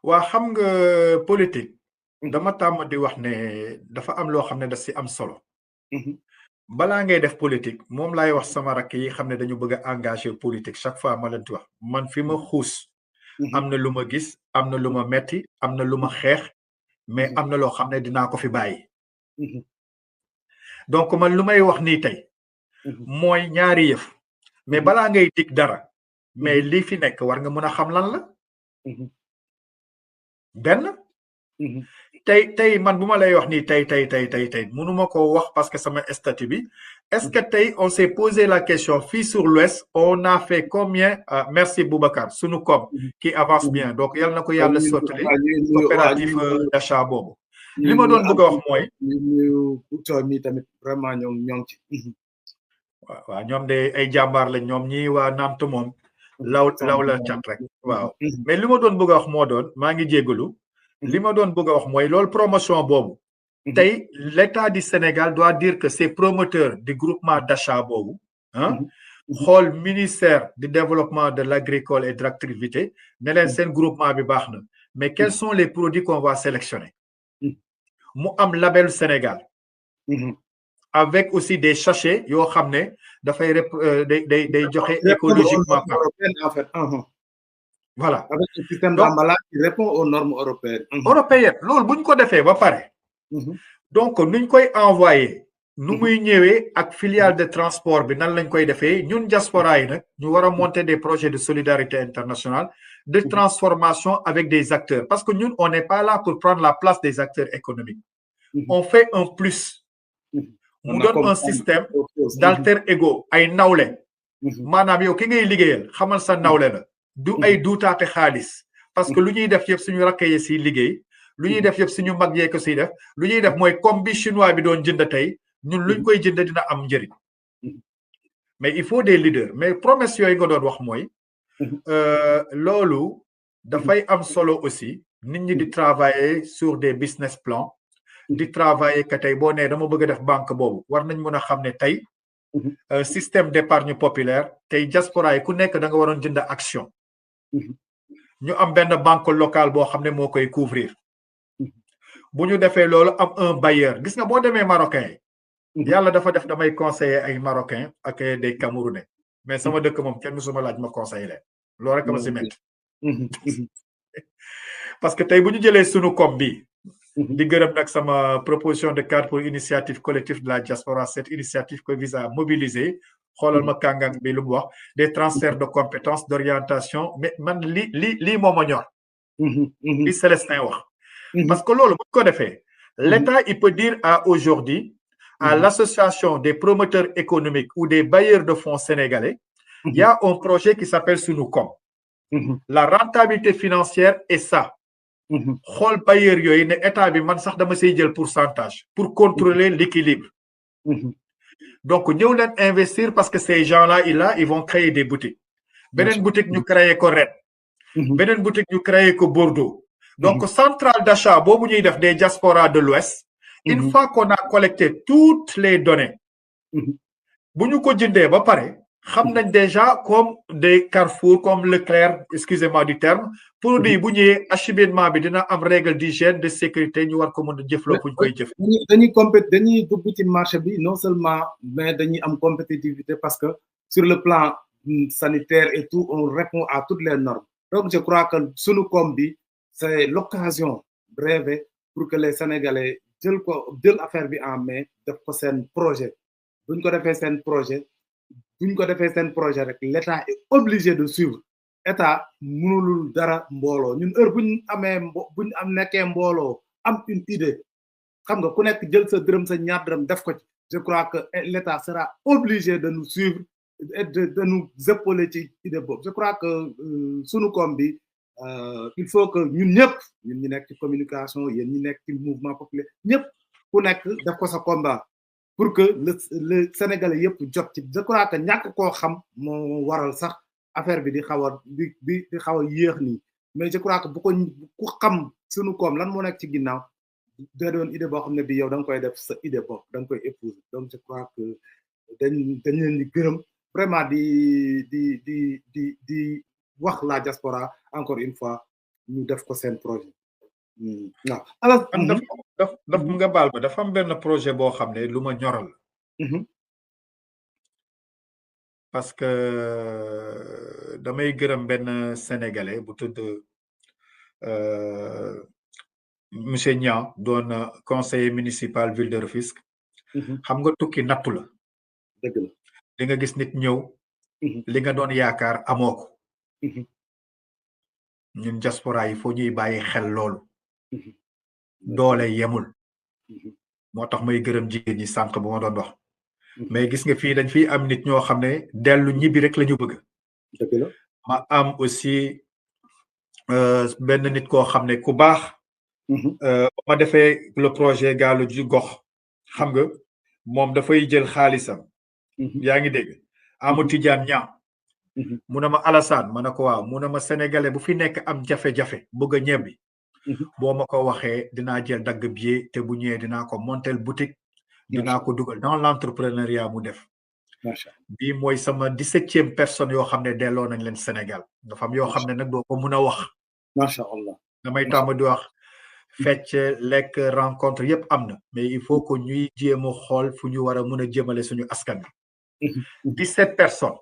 waa xam nga politique Mhm. dama tàmm di wax ne dafa am loo xam ne daf si am solo Mhm. balaa ngay def politique moom laay wax sama rakk yi xam ne dañu bëgg a engagé politique chaque fois ma leen di wax man fi ma xuus Mhm. am na lu ma gis am na lu ma metti am na lu ma xeex mais Mhm. am na loo xam ne dinaa ko fi bàyyi Mhm. donc man lu may wax nii tey Mhm. mooy ñaari yëf mais Mhm. balaa ngay dig dara mais Mhm. lii fi nekk war nga mën a xam lan la Mhm. benn Mhm. tey man bu ma lay wax nii tey mënuma ko wax parce que sama statut bi est-ce que tey on s'est posé la question fii sur l'Ouest on a fait combien merci Boubacar sunu koom qui avance bien donc yal na ko yàlla sottali coopérative d'achat boobu li ma doon bëgg a wax mooy mi tamit vraiment ñoom ci waaw ñoom de ay jàmbaar lañ ñoom ñii waa Nantes moom law la cat rek waaw mais li ma doon bëgg a wax moo doon maa ngi jéggalu li ma doon bëgg a wax mooy loolu promotion boobu tey l'État du Sénégal doit dire que ces promoteurs du groupement d'achat boobu ah xool ministère du développement de l'agricole et de l'activité ne leen seen groupement bi baax na mais quels sont les produits qu'on va sélectionner mu am label Sénégal avec aussi des sachets yoo xam ne dafay day joxe écologiquement en fait voilà avec un système donc d'emballage qui répond aux normes européennes européennes loolu bu ñu ko defee ba pare donc nuñ koy envoyé nu muy ñëwee ak filiale de transport bi nan lañ koy defee ñun diaspora yi nag ñu war a monter des projets de solidarité internationale de transformation avec des acteurs parce que ñun on n'est pas là pour prendre la place des acteurs économiques on fait un plus mu doon un système d'alter ego ay nawle maanaam yow ki ngay liggéeyal xamal sa nawle la du ay duutaate xaalis parce que lu ñuy def yëpp suñu rakkee si liggéey lu ñuy def yëpp suñu mag yee ko siy def lu ñuy def mooy comme bi chinois bi doon jënd tey ñun luñ koy jënd dina am njëriñ mais il faut des leaders mais promesse yooyu nga doon wax mooy loolu dafay am solo aussi nit ñi di travailler sur des business plans di travailler que tey boo nee dama bëgg a def banque boobu war nañ mën a xam ne tey système d'épargne populaire tey diaspora yi ku nekk da nga waroon jënd action ñu am benn banque locale boo xam ne moo koy couvrir bu ñu defee loolu am un bailleur gis nga boo demee marocain yi yàlla dafa def damay conseiller ay marocain ak des camerounais mais sama dëkk moom kenn musuma laaj ma conseiller leen loolu rek ma si métti parce que tey bu ñu jëlee sunu koom bi di gërëm nag sama proposition de cadre pour initiative collective de la diaspora cette initiative que vise à mobiliser xoolal ma kàngang bi lu mu wax des transferts de compétences d'orientation mais man lii moo ma ñor li Célestin wax parce que loolu bu ñu ko defee l'État il peut dire à aujourd'hui à l'association des promoteurs économiques ou des bailleurs de fonds sénégalais il y a un projet qui s'appelle Sunukom la rentabilité financière est ça xool bailleur yooyu ne état bi man sax dama say jël pourcentage pour contrôler l'équilibre donc ñëw leen investir parce que ces gens-là ils vont créer des boutiques beneen boutique ñu créer ko Rennes beneen boutique ñu créer ko Bordeaux donc centrale d'achat boobu ñuy def des diasporas de l'Ouest une fois qu'on a collecté toutes les données bu ñu ko jëndee ba pare xam nañ déjà comme des Carrefour comme Leclerc excusez-moi du terme produit bu ñëwee acheminement bi dina am règle d'hygiène de sécurité ñu war ko mën a jëfloo fu ñu koy jëf dañuy dugg ci marché bi non seulement mais dañuy am compétitivité parce que sur le plan sanitaire et tout on répond à toutes les normes donc je crois que sunu koom bi c'est l'occasion rêvée pour que les Sénégalais jël affaire bi en main def ko seen projet buñ ko defee seen projet rek l'État est obligé de suivre État mënulul dara mbooloo ñun heure buñ am nekkee mbooloo am une idée xam nga ku nekk jël sa dërëm sa ñaar dërëm def ko ci je crois que l'État sera obligé de nous suivre et de nous épauler ci idée boobu je crois que sunu koom bi il faut que ñun ñëpp ñun ñi nekk ci communication yéen ñi nekk ci mouvement populaire ñëpp ku nekk def ko sa combat pour que le Sénégalais yëpp jot ci je crois que ñàkk koo xam moo waral sax affaire bi di xaw a yéex nii mais je crois que ku xam sunu koom lan moo nekk ci ginnaaw da doon idée boo xam ne bi yow da nga koy def sa idée bopp da nga koy épouser donc je crois que dañ leen di gërëm vraiment di wax la diaspora encore une fois ñu def ko seen projet waaw alors daf nga baal ba dafa am benn projet boo xam ne lu ma ñoral parce que damay gërëm benn sénégalais bu tudd monsieur Niang doon conseiller municipal ville de Rufisque xam nga tukki nattu la dëgg la di nga gis nit ñëw li nga doon yaakaar amoo ko ñun diaspora yi foo ñuy bàyyi xel loolu doole yemul moo tax may gërëm jigéen ñi sànq bu ma doon wax mais gis nga fii dañ fiy am nit ñoo xam ne dellu ñibbi rek la ñu bëgg dëgg la ma am aussi benn nit koo xam ne ku baax ma defee le projet Gaalu ji gox xam nga moom dafay jël xaalisam yaa ngi dégg Amadou Tidiane Niang mu ne ma Alassane ma ne ko waaw mu ne ma sénégalais bu fi nekk am jafe-jafe bëgg a ñebbi boo ma ko waxee dinaa jël dagg billet te bu ñëwee dinaa ko montel boutique dinaa ko dugal dans l'entrepreneuriat mu def bii mooy sama 17e personne yoo xam ne delloo nañ leen Sénégal dafa am yoo xam ne nag doo ko mun a wax macha allah damay tàmm di wax fecc lekk rencontre yépp am na mais il faut que ñuy jéem a xool fu ñu war a mën a jëmale suñu askan bi 17 personnes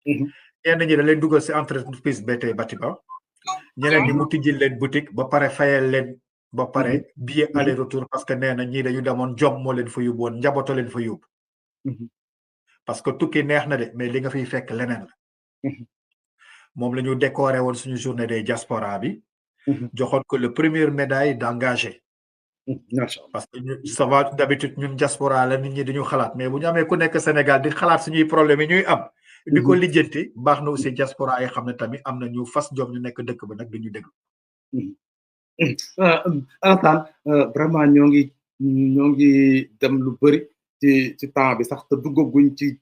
ñenn ñi da leen dugal si entreprise BT Batiba ñeneen ñi mu tijjil leen boutique ba pare fayal leen ba pare billet aller retour parce que nee na ñii dañu demoon jom moo leen fa yóbbu woon njabooto leen fa yóbbu parce que tukki neex na de mais li nga fiy fekk leneen la moom la ñu décoré woon suñu journée des diaspora bi joxoon ko le première médaille d'engagé parce que ça va d'habitude ñun diaspora la nit ñi dañu xalaat mais bu ñu amee ku nekk Sénégal di xalaat suñuy problème yi ñuy am di ko lijjanti baax na aussi diaspora yi xam ne tamit am na ñu fas jom ñu nekk dëkk ba nag duñu déglu Alassane vraiment ñoo ngi dem lu bëri ci temps bi sax te duggaguñ ci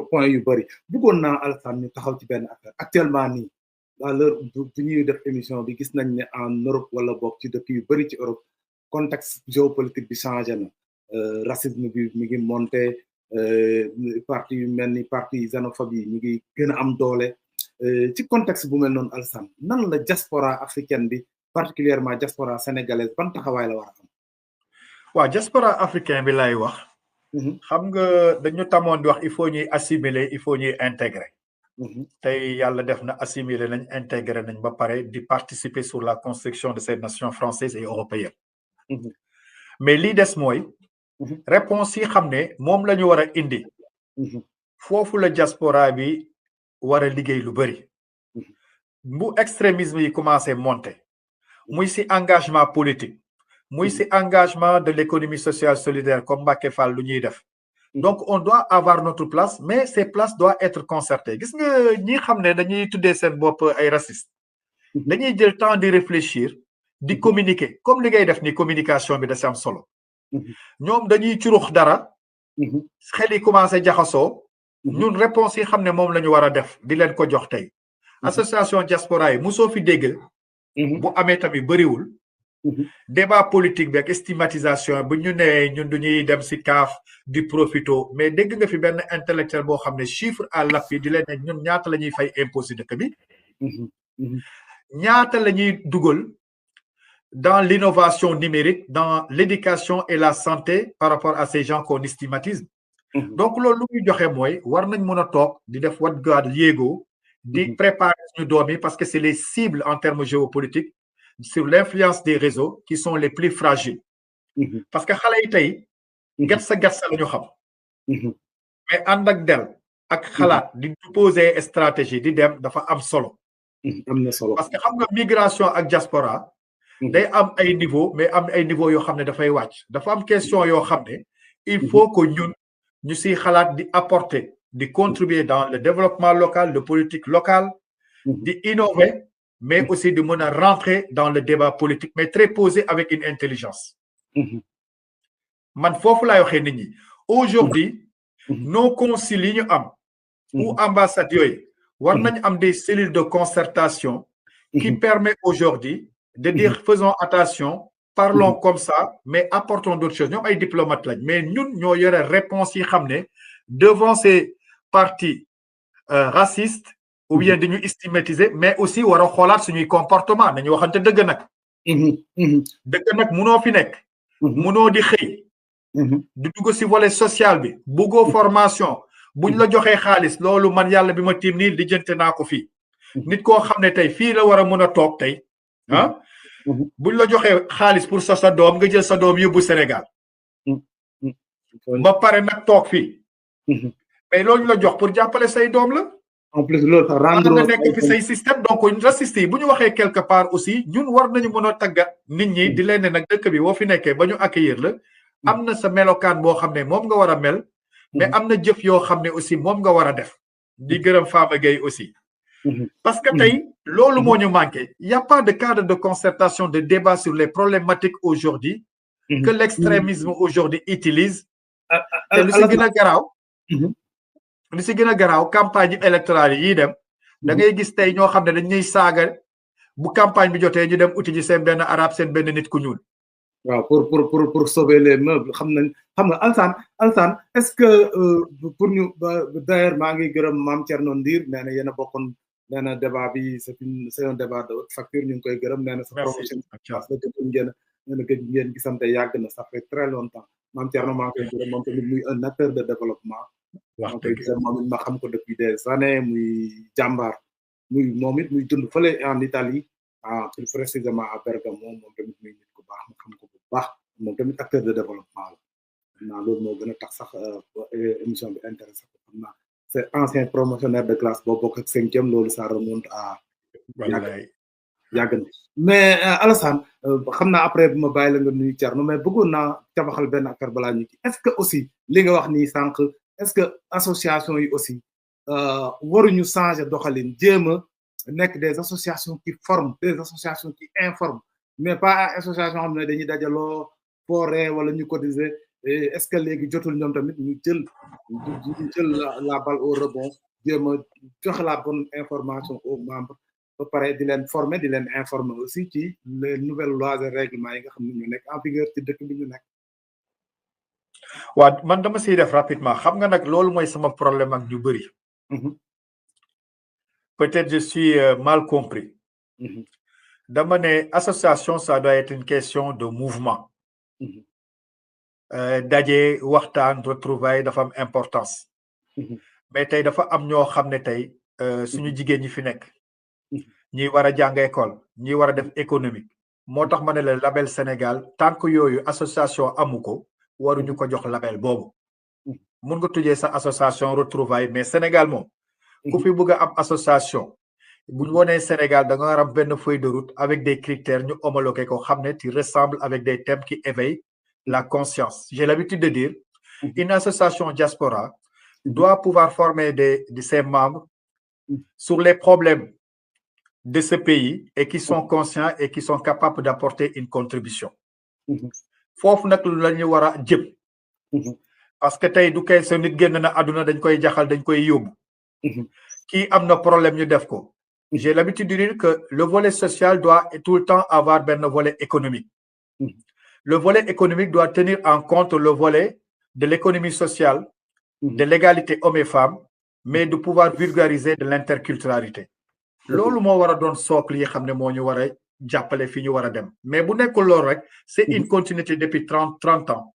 point yu bëri bëggoon naa Alassane ñu taxaw ci benn affaire actuellement nii à l'heure bu ñuy def émission bi gis nañ ne en Europe wala boog ci dëkk yu bëri ci Europe contexte géopolitique bi changé na racisme bi mi ngi monté parti yu mel ni parti xénophobe yi ñu ngi gën a am doole ci contexte bu mel noonu Alassane nan la diaspora africaine bi particulièrement diaspora sénégalaise ban taxawaay la war a am waaw diaspora africain bi lay wax xam nga dañu tamoon di wax il faut ñuy assimiler il faut ñuy intégrer tey yàlla def na assimiler nañ intégrer nañ ba pare di participer sur la construction de ces nations françaises et européennes mais lii des mooy réponse yi xam ne moom la ñu war a indi foofu la diaspora bi war a liggéey lu bëri bu extrémisme yi commencé monter muy si engagement politique muy si engagement de l'économie sociale solidaire comme Mbacké Fall lu ñuy def donc on doit avoir notre place mais ces places doivent être concertées gis nga ñi xam ne dañuy tuddee seen bopp ay racistes dañuy jël temps de réfléchir di communiquer comme li ngay def ni communication bi da si am solo ñoom dañuy curux dara xel yi commencé jaxasoo ñun réponse yi xam ne moom la ñu war a def di leen ko jox tey association diaspora yi mosoo fi dégg bu amee tamit bëriwul débat politique bi ak stigmatisation bu ñu nee ñun duñuy dem si kaaf di profito mais dégg nga fi benn intellectuel boo xam ne chiffre à l'appui di leen ne ñun ñaata la ñuy fay impôt si dëkk bi ñaata la ñuy dugal dans l'innovation numérique dans l'éducation et la santé par rapport à ces gens qu'on stigmatise donc loolu lu muy joxe mooy war nañ mën a toog di def wat gaad yéegoo di préparer suñu doom yi parce que c'est les cibles en termes géopolitiques sur l'influence des réseaux qui sont les plus fragiles parce que xale yi tey gatsa la ñu xam mais ànd ak del ak xalaat di poser stratégie di dem dafa am solo parce que xam nga migration ak diaspora day am ay niveau mais am ay niveau yoo xam ne dafay wàcc dafa am question yoo xam ne il faut que ñun ñu siy xalaat di apporter di contribuer dans le développement local de politique locale di innover mais aussi de mën a rentrer dans le débat politique mais très posé avec une intelligence man foofu laay waxee nit ñi aujourd'hui nos consuls yi ñu am ou ambassades yooyu war nañ am des cellules de concertation qui permet aujourd'hui de dire faisons attention parlons comme ça mais apportons d'autres choses ñoom ay diplomates lañ mais ñun ñoo yore réponse yi xam ne devant ces partis racistes ou bien dañu stigmatiser mais aussi war a xoolaat suñuy comportement nañu waxante dëgg nag dëgg nag munoo fi nekk munoo di xëy di dugg si volet social bi bëggoo formation buñ la joxee xaalis loolu man yàlla bi ma tiim nii lijjante naa ko fii nit koo xam ne tey fii la war a mën a toog tey ah buñ la joxee xaalis pour sa doom nga jël sa doom yóbbu Sénégal ba pare nag toog fii mais loolu la jox pour jàppale say doom la en plus loolu sax rendre nga nekk fi say système donc raciste yi bu ñu waxee quelque part aussi ñun war nañu mën a tàggat nit ñi di leen ne nag dëkk bi boo fi nekkee ba ñu accueillir la am na sa melokaan boo xam ne moom nga war a mel mais am na jëf yoo xam ne aussi moom nga war a def di gërëm Fama Gueye aussi parce que tey loolu moo ñu manqué y a pas de cadre de concertation de débat sur les problématiques aujourd'hui que l'extrémisme aujourd'hui utilise te lu si gën a garaaw li si gën a garaaw campagne électorale yi dem da ngay gis tey ñoo xam ne dañ ñuy saaga bu campagne bi jotee ñu dem uti ji seen benn arabe seen benn nit ku ñuul. waaw pour sauver les meubles xam nga Alassane est-ce que pour ñu d'ailleurs maa ngi gërëm Mame Thierno Ndir nee na yéen a bokkoon nee na débat bi c'est un débat de haute facture ñu ngi koy gërëm nee na sa promotion nee na gëj ngeen gisante yàgg na ça fait très longtemps Mame Thierno maa ngi koy gërëm moom tamit muy un acteur de développement. maa koy gisee moom it ma xam ko depuis des années muy jàmbaar moom it muy dund fële en Italie plus précisément à Bergamo moom tamit muy nit ku baax ma xam ko bu baax moom tamit acteur de développement la xam naa loolu moo gën a tax sax émission bi intéressé ko xam naa c'est ancien promotionnaire de classe boo bokk ak 5e loolu ça remonte à yàgg na mais Alassane xam naa après bi ma bàyyi la nga nuyu Thierno mais bëggoon naa tabaxal benn affaire balaa ñu ci est-ce que aussi li nga wax nii sànq est-ce que association yi aussi waruñu changer doxalin jéem a nekk des associations qui forment des associations qui informent mais pas association xam ne dañuy dajaloo forêt wala ñu cotiser est-ce que léegi jotul ñoom tamit ñu jël la balle au rebond jéem a joxe la bonne information aux membres ba pare di leen former di leen informer aussi ci les nouvelles lois et règlements yi nga xam ne ñu nekk en vigueur ci dëkk bi ñu nekk. waaw man dama siy def rapidement xam nga nag loolu mooy sama problème ak ñu bëri. peut-être je suis mal compris. dama ne association ça doit être une question de mouvement. daje waxtaan retrouvailles dafa am importance. mais tey dafa am ñoo xam ne tey suñu jigéen ñi fi nekk. ñi war a jàng école ñi war a def économique moo tax ma ne la label Sénégal tant que yooyu association amu ko waruñu ko jox label boobu mun nga tujjee sa association retrouvailles mais Sénégal moom ku fi bëgg a am association bu ñu wonee Sénégal da nga war a am benn feuille de route avec des critères ñu homologué ko xam ne tu ressembles avec des thèmes qui éveillent la conscience j'ai l'habitude de dire une association diaspora doit pouvoir former de ses membres sur les problèmes de ce pays et qui sont conscients et qui sont capables d'apporter une contribution. foofu nag la ñu war a jëm. parce que tey du kay sa nit génn na àdduna dañ koy jaxal dañ koy yóbbu. kii am na problème ñu def ko. j'ai l'habitude de dire que le volet social doit tout le temps avoir benn volet économique. le volet économique doit tenir en compte le volet de l'économie sociale, de l'égalité hommes et femmes, mais de pouvoir vulgariser de l'interculturalité. loolu moo war a doon socle yi xam ne moo ñu war a jàppale fi ñu war a dem mais bu nekkul loolu rek c'est une continuité depuis 30 ans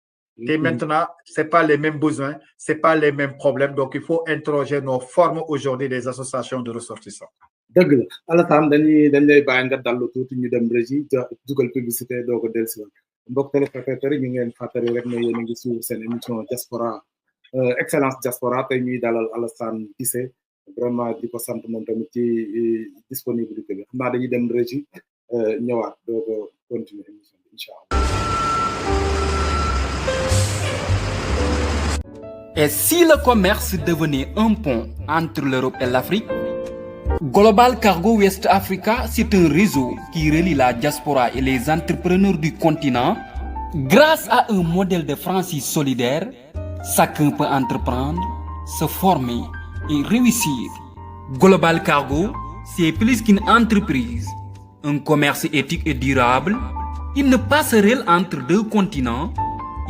et maintenant c'est pas les mêmes besoins c'est pas les mêmes problèmes donc il faut interroger nos formes aujourd'hui des associations de ressortissants. dëgg la Alassane dañ lay bàyyi nga dallu tuuti ñu dem régie dugal publicité doo ko dellusiwaat mbokk téléspectateurs yi ñu ngi leen fàttali rek ne yéen a ngi suivre seen émission diaspora excellence diaspora tey ñuy dalal Alassane Guissé vraiment di ko sant moom tamit ci disponibilité bi xam naa dañuy dem régie ñëwaat doo ko continuer émission bi incha allah. Et si le commerce devenait un pont entre l'Europe et l'Afrique, Global Cargo West Africa, c'est un réseau qui relie la diaspora et les entrepreneurs du continent. Grâce à un modèle de franchise solidaire, chacun peut entreprendre, se former et réussir. Global Cargo, c'est plus qu'une entreprise, un commerce éthique et durable, une passerelle entre deux continents,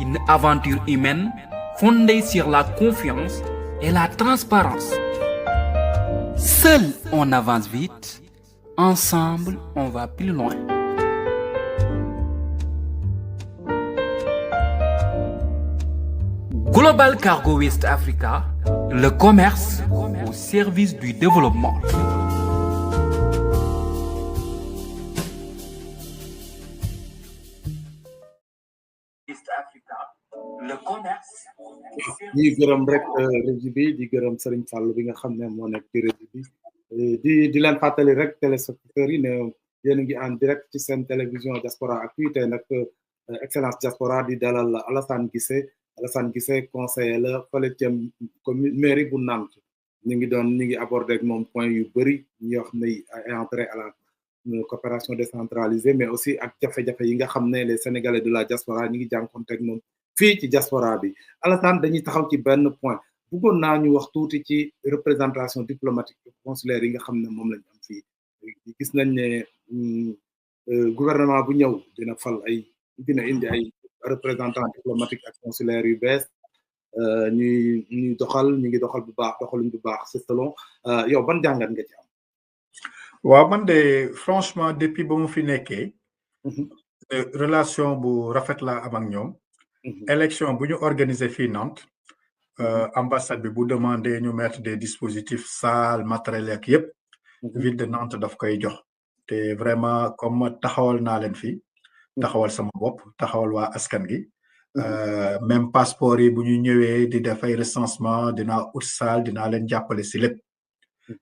une aventure humaine fondée sur la confiance et la transparence. Seul, on avance vite. Ensemble, on va plus loin. Global Cargo West Africa, le commerce au service du développement. West Africa, le commerce. di gërëm rek régie bi di gërëm Serigne Fall bi nga xam ne moo nekk ci régie bi di leen fàttali rek téléspectateurs yi ne yéen a ngi en direct ci seen télévision Diaspora Actu tey nag Excellence Diaspora di dalal Alassane Guissé conseiller la fële ca mairie bu Nantes ñu ngi aborder ak moom point yu bëri yoo xam ne ay entrée à la coopération décentralisée mais aussi ak jafe-jafe yi nga xam ne les Sénégalais de la diaspora ñu ngi jànkoonte ak moom fii ci diaspora bi Alassane dañuy taxaw ci benn point bëggoon naa ñu wax tuuti ci représentation diplomatique et consulaire yi nga xam ne moom lañ am fii gis nañ ne gouvernement bu ñëw dina indi ay représentants diplomatiques ak consulaires yu bees ñu ngi doxal bu baax doxaluñ bu baax c'est selon yow ban jàngat nga ci am. waaw man de franchement depuis ba mu fi nekkee relation bu rafet la am ak ñoom. élection bu ñu organiser fii Nantes ambassade bi bu demandé ñu mettre des dispositifs salles matériel ak yëpp ville de Nantes daf koy jox te vraiment comme taxawal naa leen fii taxawal sama bopp taxawal waa askan gi même passeport yi bu ñu ñëwee di def ay recensement dinaa ut salle dinaa leen jàppale si lépp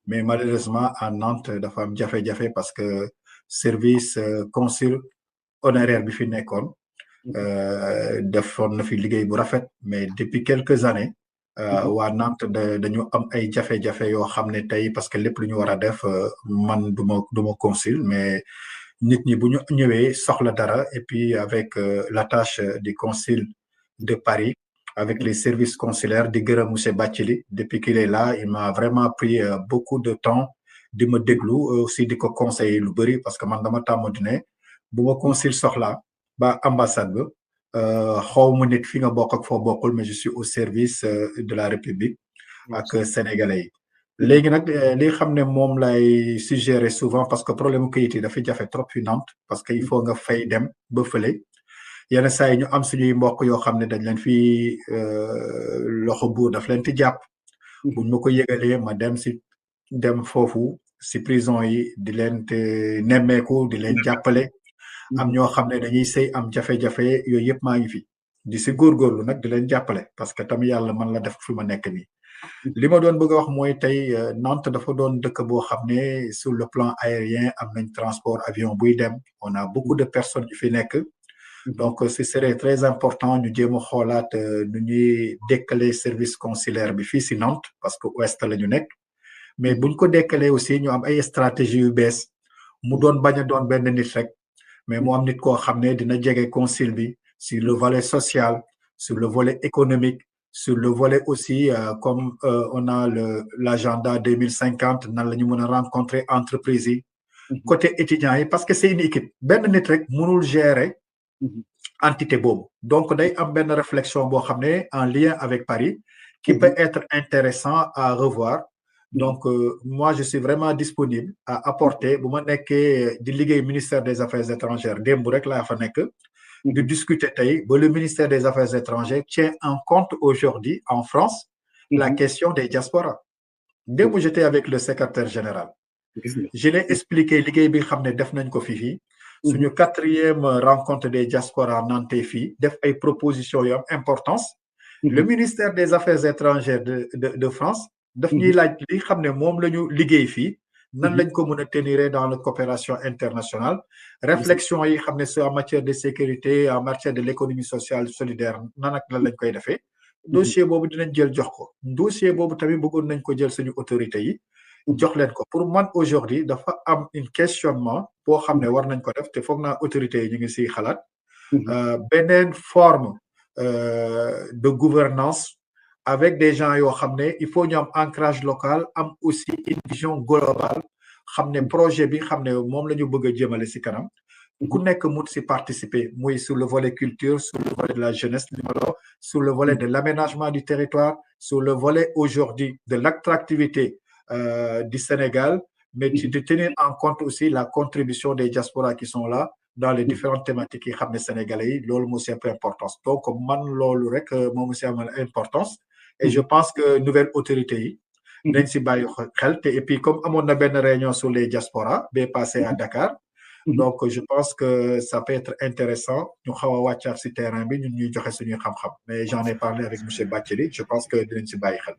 mais malheureusement à Nantes dafa am jafe-jafe parce que service consul honoraire bi fi nekkoon defoon na fi liggéey bu rafet mais depuis quelques années waa Nantes dañu am ay jafe-jafe yoo xam ne tey parce que lépp lu ñu war a def man du ma consul mais nit ñi bu ñu ñëwee soxla dara et puis avec l'attache du consul de Paris avec les services consulaires di gërëm monsieur Bathily depuis qu'il est là il m'a vraiment pris beaucoup de temps di ma déglu aussi di ko conseiller lu bëri parce que man dama tàmm di ne bu ma consul soxla ba ambassade ba xaw ma nit fi nga bokk ak foo bokkul mais je suis au service de la République ak sénégalais yi léegi nag li xam ne moom lay suggérer souvent parce que problème kayit yi dafa jafe trop fi Nantes parce que il faut nga fay dem ba fële yenn saa yi ñu am suñuy mbokk yoo xam ne dañ leen fi loxo buur daf leen ti jàpp buñ ma ko yëgalee ma dem foofu si prison yi di leen te nemmeeku di leen jàppale am ñoo xam ne dañuy sëy am jafe-jafe yooyu yëpp maa ngi fi di si góorgóorlu nag di leen jàppale parce que tamit yàlla man la def fi ma nekk nii li ma doon bëgg a wax mooy tey Nantes dafa doon dëkk boo xam ne sur le plan aérien am nañ transport avion buy dem on a beaucoup de personnes yu fi nekk donc ce serait très important ñu jéem a xoolaat nu ñuy dékkalee service consulaire bi fii si Nantes parce que ouest la ñu nekk mais buñ ko dékkalee aussi ñu am ay stratégie yu bees mu doon bañ a doon benn nit rek mais mu am nit koo xam ne dina jege consul bi sur le volet social sur le volet économique sur le volet aussi comme on a l'agenda 2050 nan la ñu mën a rencontrer entreprise yi côté étudiants yi parce que c'est une équipe benn nit rek mënul gérer entité boobu donc day am benn réflexion boo xam ne en lien avec Paris qui peut être intéressant à revoir donc moi je suis vraiment disponible à apporter bu ma nekkee di liggéey ministère des affaires étrangères démb rek laa fa nekk de discuter tey ba le ministère des affaires étrangères tient en compte aujourd'hui en France la question des diasporas démb j'étais avec le secrétaire général je l'ai expliqué liggéey bi xam ne def nañ ko fii suñu 4e rencontre des diasporas nantais fii def ay propositions yu am importance le ministère des affaires étrangères de France daf ñuy laaj li xam ne moom la ñu liggéey fii nan lañ ko mën a tenir dans la coopération internationale réflexion yi xam ne c'est en matière de sécurité en matière de l'économie sociale solidaire nan ak lan lañ koy defee dossier boobu dinañ jël jox ko dossier boobu tamit bëggoon nañ ko jël suñu autorités yi jox leen ko pour man aujourd'hui dafa am une questionnement boo xam ne war nañ ko def te foog naa autorités yi ñu ngi siy xalaat beneen forme de gouvernance avec des gens yoo xam ne il faut ñu am ancrage local am aussi une vision globale xam ne projet bi xam ne moom la ñu bëgg a jëmale si kanam ku nekk mun si participer muy sur le volet culture sur le volet de la jeunesse sur le volet de l'aménagement du territoire sur le volet aujourd'hui de l'attractivité du Sénégal, mais de tenir en compte aussi la contribution des diasporas qui sont là dans les différentes thématiques qui xam ne sénégalais yi loolu moo si ëpp importance donc man loolu rek moom si amal importance et je pense que nouvelle autorité yi nañ si bàyyi xel te et puis comme amoon na benn réunion sur les diasporas ba passé à Dakar donc je pense que ça peut être intéressant ñu xaw a wàccaat si terrain bi ñun ñuy joxe suñuy xam-xam mais j'en ai parlé avec monsieur Bathily je pense que dinañ si bàyyi xel